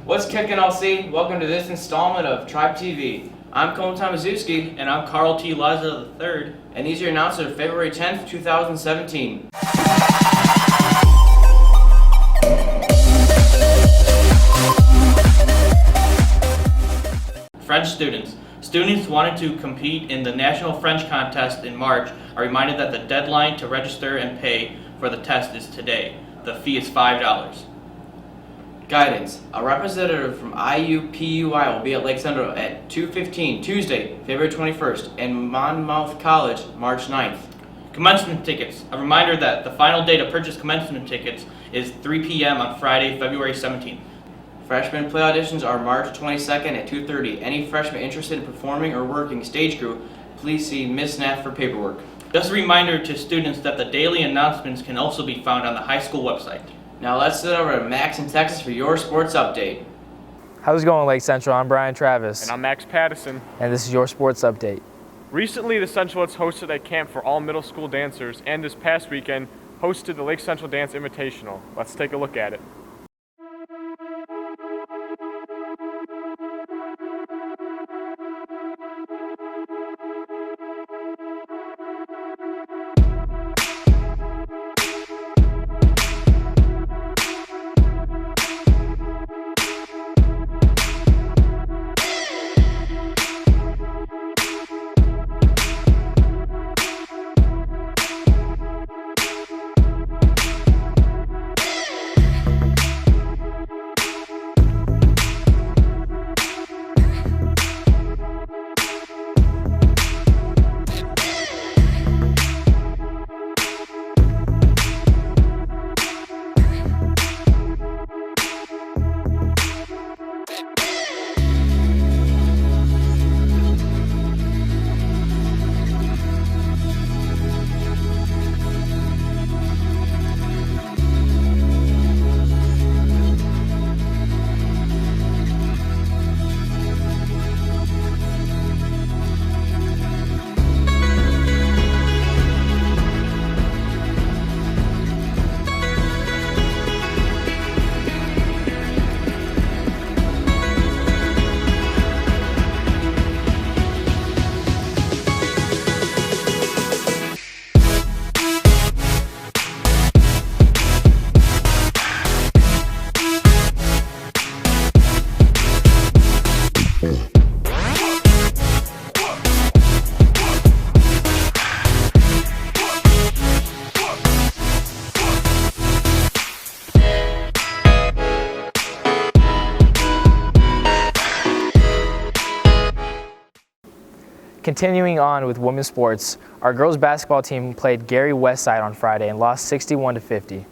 What's kicking, LC? Welcome to this installment of Tribe TV. I'm Colin Tomaszewski. And I'm Carl T. Laza III. And these are your announcers of February 10th, 2017. French students. Students wanting to compete in the National French Contest in March are reminded that the deadline to register and pay for the test is today. The fee is $5. Guidance. A representative from IUPUI will be at Lake Central at 2:15 Tuesday, February 21st, and Monmouth College, March 9th. Commencement tickets. A reminder that the final day to purchase commencement tickets is 3 p.m. on Friday, February 17th. Freshman play auditions are March 22nd at 2:30. Any freshmen interested in performing or working stage crew, please see Ms. Nath for paperwork. Just a reminder to students that the daily announcements can also be found on the high school website. Now let's sit over to Max in Texas for your sports update. How's it going, Lake Central? I'm Brian Travis. And I'm Max Pattison. And this is your sports update. Recently, the Centralites hosted a camp for all middle school dancers, and this past weekend hosted the Lake Central Dance Invitational. Let's take a look at it. Continuing on with women's sports, our girls basketball team played Gary Westside on Friday and lost 61-50. You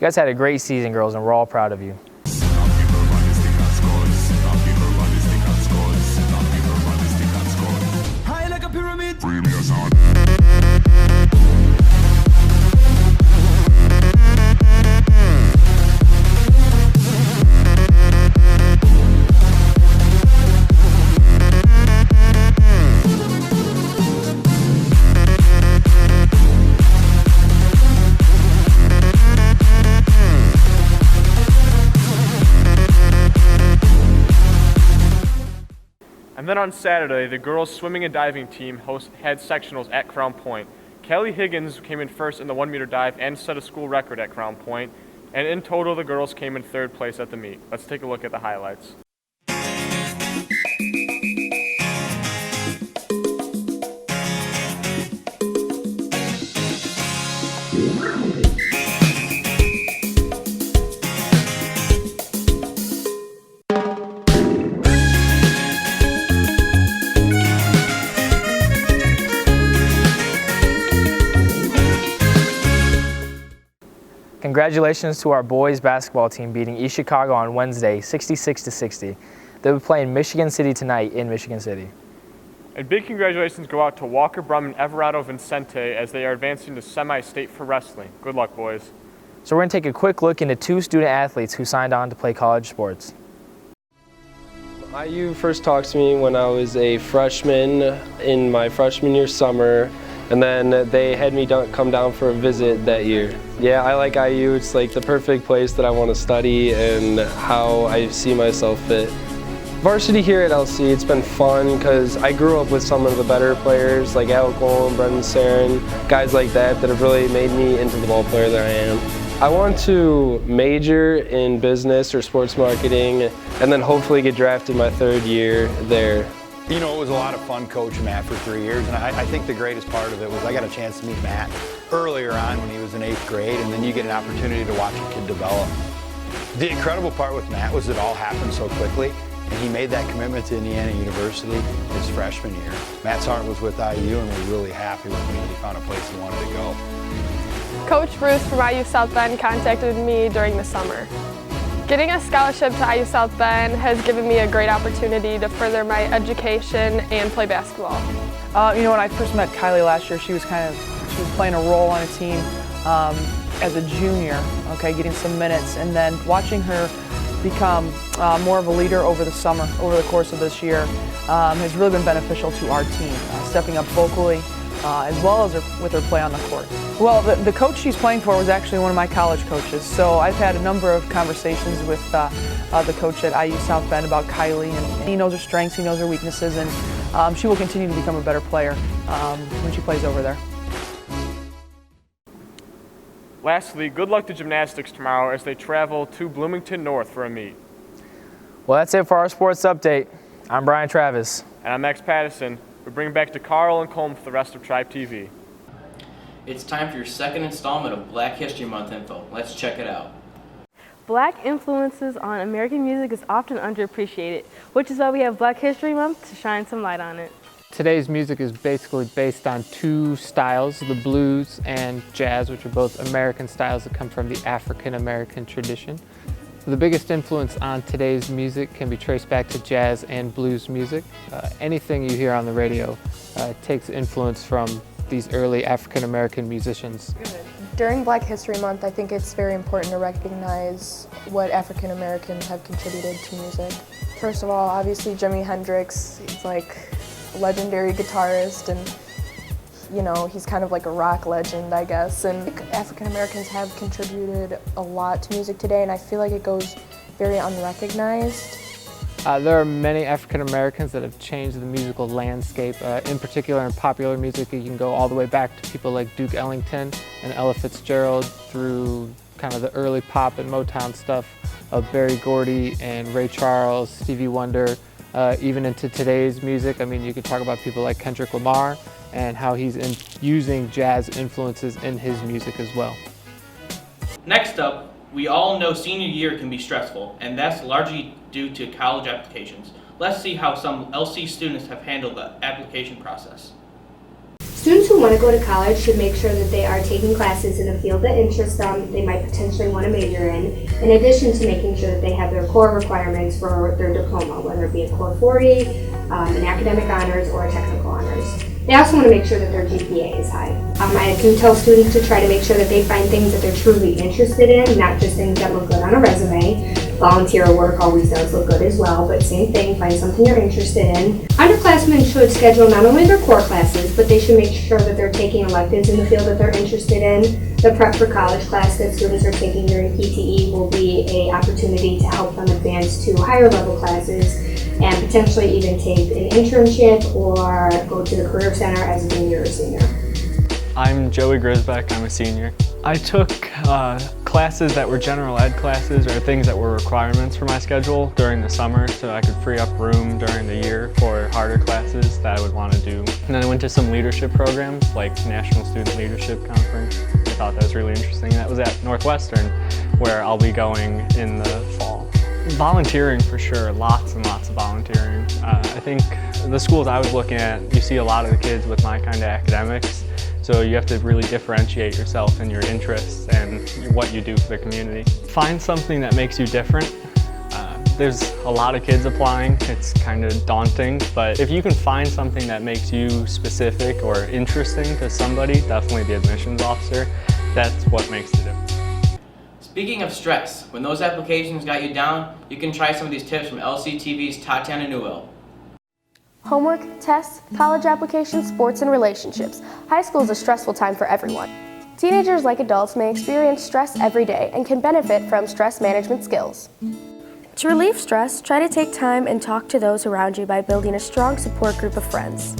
guys had a great season, girls, and we're all proud of you. High like a pyramid. And then on Saturday, the girls' swimming and diving team had sectionals at Crown Point. Kelly Higgins came in first in the 1-meter dive and set a school record at Crown Point. And in total, the girls came in third place at the meet. Let's take a look at the highlights. Congratulations to our boys basketball team beating East Chicago on Wednesday, 66-60. They'll be playing Michigan City tonight in Michigan City. And big congratulations go out to Walker Brum and Everardo Vincente as they are advancing to semi-state for wrestling. Good luck, boys. So we're going to take a quick look into two student athletes who signed on to play college sports. IU first talked to me when I was a freshman in my freshman year summer, And then they had me come down for a visit that year. Yeah, I like IU. It's like the perfect place that I want to study and how I see myself fit. Varsity here at LC, it's been fun because I grew up with some of the better players like Alec Golem, Brendan Sarin, guys like that have really made me into the ball player that I am. I want to major in business or sports marketing and then hopefully get drafted my 3rd year there. You know, it was a lot of fun coaching Matt for 3 years, and I think the greatest part of it was I got a chance to meet Matt earlier on when he was in 8th grade, and then you get an opportunity to watch a kid develop. The incredible part with Matt was it all happened so quickly, and he made that commitment to Indiana University his freshman year. Matt's heart was with IU, and we're really happy with me. He found a place he wanted to go. Coach Bruce from IU South Bend contacted me during the summer. Getting a scholarship to IU South Bend has given me a great opportunity to further my education and play basketball. You know, when I first met Kylie last year, she was playing a role on a team as a junior, okay, getting some minutes, and then watching her become more of a leader over the summer, over the course of this year, has really been beneficial to our team, stepping up vocally, as well as with her play on the court. Well, the coach she's playing for was actually one of my college coaches, so I've had a number of conversations with the coach at IU South Bend about Kylie, and he knows her strengths, he knows her weaknesses, and she will continue to become a better player when she plays over there. Lastly, good luck to gymnastics tomorrow as they travel to Bloomington North for a meet. Well, that's it for our sports update. I'm Brian Travis. And I'm Max Pattison. We bring back to Carl and Colm for the rest of Tribe TV. It's time for your 2nd installment of Black History Month info. Let's check it out. Black influences on American music is often underappreciated, which is why we have Black History Month to shine some light on it. Today's music is basically based on 2 styles, the blues and jazz, which are both American styles that come from the African American tradition. The biggest influence on today's music can be traced back to jazz and blues music. Anything you hear on the radio takes influence from these early African American musicians. During Black History Month, I think it's very important to recognize what African Americans have contributed to music. First of all, obviously Jimi Hendrix, he's like a legendary guitarist, and you know, he's kind of like a rock legend, I guess. And African Americans have contributed a lot to music today, and I feel like it goes very unrecognized. There are many African Americans that have changed the musical landscape. In particular, in popular music, you can go all the way back to people like Duke Ellington and Ella Fitzgerald, through kind of the early pop and Motown stuff of Berry Gordy and Ray Charles, Stevie Wonder, even into today's music. I mean, you could talk about people like Kendrick Lamar and how he's using jazz influences in his music as well. Next up, we all know senior year can be stressful, and that's largely due to college applications. Let's see how some LC students have handled the application process. Students who want to go to college should make sure that they are taking classes in a field that interests them, they might potentially want to major in addition to making sure that they have their core requirements for their diploma, whether it be a Core 40, an academic honors, or a technical honors. They also want to make sure that their GPA is high. I do tell students to try to make sure that they find things that they're truly interested in, not just things that look good on a resume. Volunteer work always does look good as well, but same thing, find something you're interested in. Underclassmen should schedule not only their core classes, but they should make sure that they're taking electives in the field that they're interested in. The Prep for College class that students are taking during PTE will be an opportunity to help them advance to higher level classes and potentially even take an internship or go to the Career Center as a junior or senior. I'm Joey Grisbeck, I'm a senior. I took classes that were general ed classes or things that were requirements for my schedule during the summer so I could free up room during the year for harder classes that I would want to do. And then I went to some leadership programs like National Student Leadership Conference. I thought that was really interesting. That was at Northwestern, where I'll be going in the fall. Volunteering for sure, lots and lots of volunteering. I think the schools I was looking at, you see a lot of the kids with my kind of academics, so you have to really differentiate yourself and your interests and what you do for the community. Find something that makes you different. There's a lot of kids applying, it's kind of daunting, but if you can find something that makes you specific or interesting to somebody, definitely the admissions officer, that's what makes the difference. Speaking of stress, when those applications got you down, you can try some of these tips from LCTV's Tatiana Newell. Homework, tests, college applications, sports, and relationships. High school is a stressful time for everyone. Teenagers, like adults, may experience stress every day and can benefit from stress management skills. To relieve stress, try to take time and talk to those around you by building a strong support group of friends.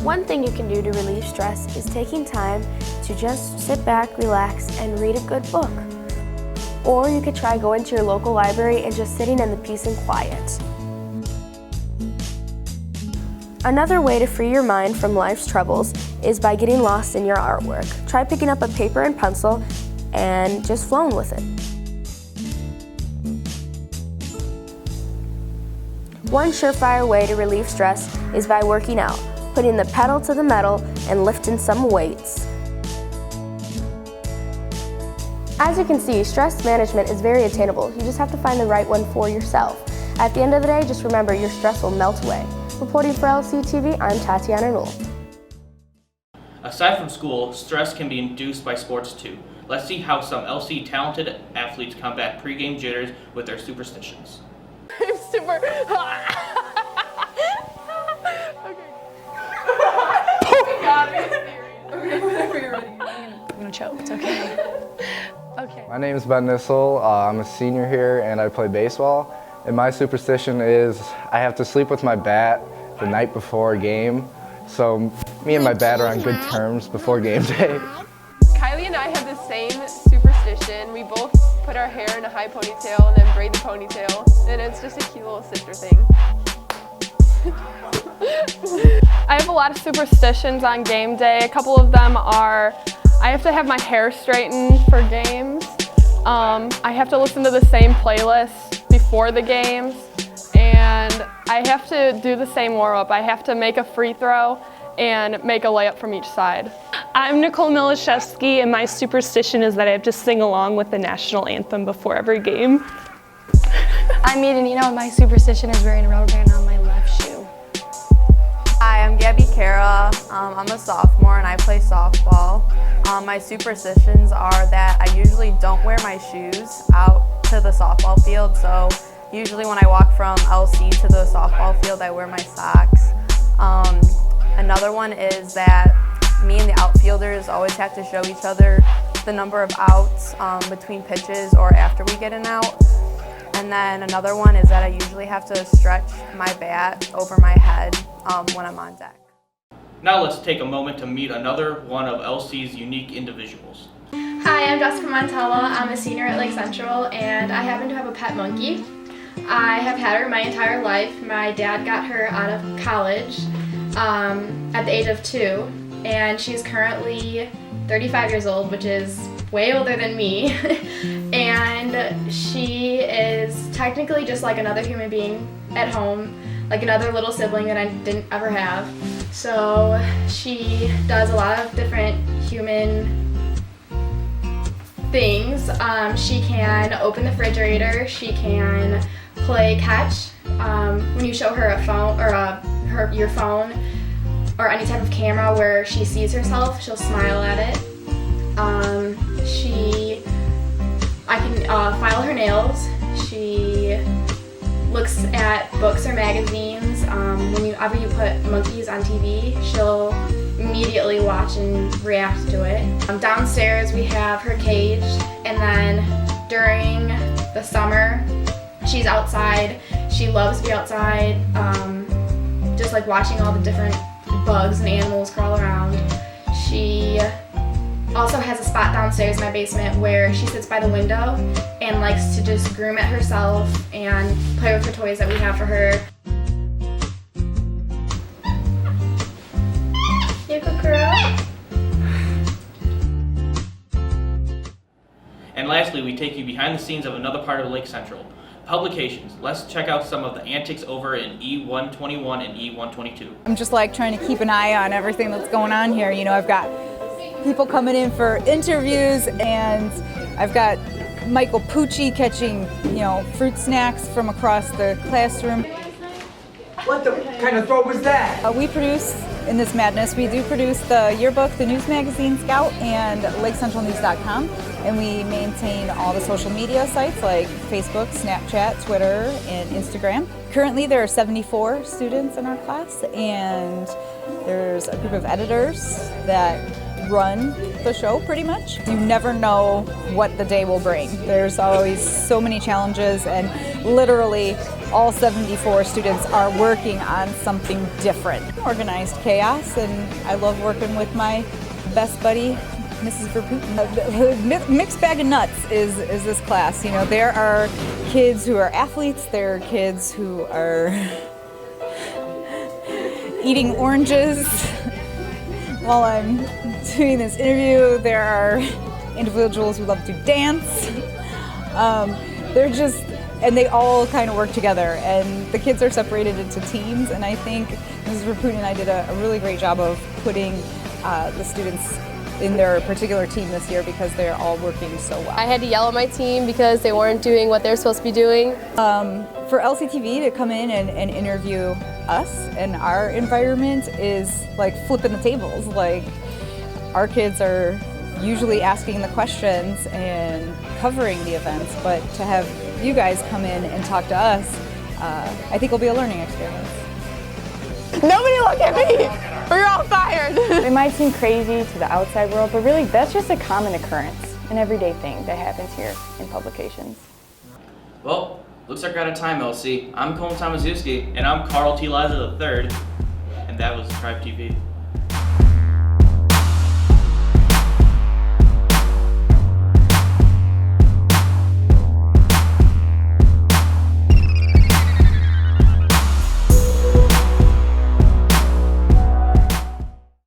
One thing you can do to relieve stress is taking time to just sit back, relax, and read a good book. Or you could try going to your local library and just sitting in the peace and quiet. Another way to free your mind from life's troubles is by getting lost in your artwork. Try picking up a paper and pencil and just flowing with it. One surefire way to relieve stress is by working out, putting the pedal to the metal and lifting some weights. As you can see, stress management is very attainable. You just have to find the right one for yourself. At the end of the day, just remember your stress will melt away. Reporting for LC-TV, I'm Tatiana Newell. Aside from school, stress can be induced by sports too. Let's see how some LC talented athletes combat pregame jitters with their superstitions. I'm super. Okay. Okay, whenever you're ready. I'm gonna choke. It's okay. Okay. My name is Ben Nissel. I'm a senior here and I play baseball. And my superstition is I have to sleep with my bat the night before a game. So me and my bat are on good terms before game day. Kylie and I have the same superstition. We both put our hair in a high ponytail and then braid the ponytail. And it's just a cute little sister thing. I have a lot of superstitions on game day. A couple of them are I have to have my hair straightened for games. I have to listen to the same playlist before the games. And I have to do the same warm-up. I have to make a free throw and make a layup from each side. I'm Nicole Milishevsky, and my superstition is that I have to sing along with the national anthem before every game. I'm Eden Eno, and my superstition is wearing a rubber band on my left shoe. Hi, I'm Gabby Cara. I'm a sophomore and I play softball. My superstitions are that I usually don't wear my shoes out to the softball field, so usually when I walk from LC to the softball field, I wear my socks. Another one is that me and the outfielders always have to show each other the number of outs between pitches or after we get an out. And then another one is that I usually have to stretch my bat over my head when I'm on deck. Now let's take a moment to meet another one of LC's unique individuals. Hi, I'm Jessica Montella. I'm a senior at Lake Central and I happen to have a pet monkey. I have had her my entire life. My dad got her out of college at the age of 2, and she's currently 35 years old, which is way older than me. And she is technically just like another human being at home, like another little sibling that I didn't ever have. So she does a lot of different human things. She can open the refrigerator, she can play catch. When you show her a phone or your phone or any type of camera where she sees herself, she'll smile at it. I can file her nails. She looks at books or magazines. Whenever you put monkeys on TV, she'll immediately watch and react to it. Downstairs we have her cage, and then during the summer she's outside. She loves to be outside, just like watching all the different bugs and animals crawl around. She also has a spot downstairs in my basement where she sits by the window and likes to just groom at herself and play with her toys that we have for her. You could grow. And lastly, we take you behind the scenes of another part of Lake Central. Publications. Let's check out some of the antics over in E121 and E122. I'm just like trying to keep an eye on everything that's going on here. You know, I've got people coming in for interviews, and I've got Michael Pucci catching, fruit snacks from across the classroom. What the kind of throw was that? We produce in this madness, we do produce the yearbook, the news magazine Scout, and LakeCentralNews.com, and we maintain all the social media sites like Facebook, Snapchat, Twitter, and Instagram. Currently, there are 74 students in our class, and there's a group of editors that run the show pretty much. You never know what the day will bring. There's always so many challenges, and literally all 74 students are working on something different. Organized chaos, and I love working with my best buddy, Mrs. Verputten. Mixed bag of nuts is this class. You know, there are kids who are athletes, there are kids who are eating oranges while I'm doing this interview. There are individuals who love to dance. And they all kind of work together, and the kids are separated into teams, and I think Mrs. Verputten and I did a really great job of putting the students in their particular team this year because they're all working so well. I had to yell at my team because they weren't doing what they're supposed to be doing. For LCTV to come in and interview us and our environment is like flipping the tables. Like, our kids are usually asking the questions and covering the events, but to have you guys come in and talk to us, I think will be a learning experience. Nobody look at me! We're all fired! It might seem crazy to the outside world, but really that's just a common occurrence, an everyday thing that happens here in publications. Well, looks like we're out of time, LC. I'm Colin Tomaszewski. And I'm Carl T. Liza III, and that was Tribe TV.